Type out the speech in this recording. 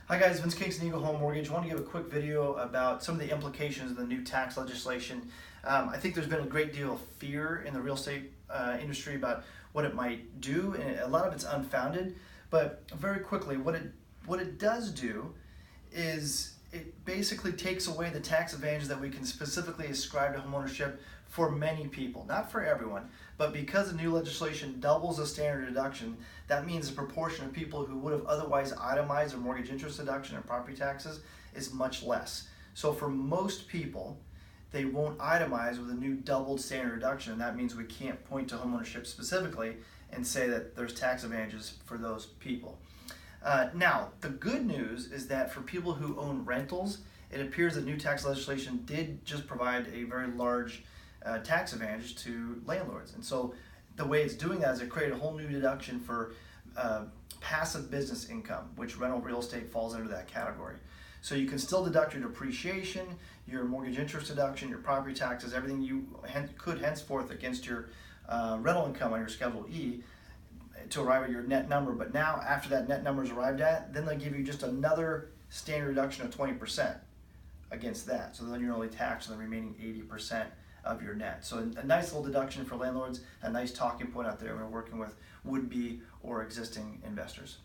Hi guys, Vince Kingston, Eagle Home Mortgage. I want to give a quick video about some of the implications of the new tax legislation. I think there's been a great deal of fear in the real estate industry about what it might do, and a lot of it's unfounded. But very quickly, what it does do is it basically takes away the tax advantage that we can specifically ascribe to homeownership for many people, not for everyone, but because the new legislation doubles the standard deduction, that means the proportion of people who would have otherwise itemized their mortgage interest deduction and property taxes is much less. So for most people, they won't itemize with a new doubled standard deduction, and that means we can't point to homeownership specifically and say that there's tax advantages for those people. Now, the good news is that for people who own rentals, it appears that new tax legislation did just provide a very large tax advantage to landlords. And so the way it's doing that is it created a whole new deduction for passive business income, which rental real estate falls under that category. So you can still deduct your depreciation, your mortgage interest deduction, your property taxes, everything you could henceforth against your rental income on your Schedule E to arrive at your net number. But now, after that net number is arrived at, then they give you just another standard deduction of 20% against that. So then you're only taxed on the remaining 80% of your net. So a nice little deduction for landlords, a nice talking point out there when we're working with would-be or existing investors.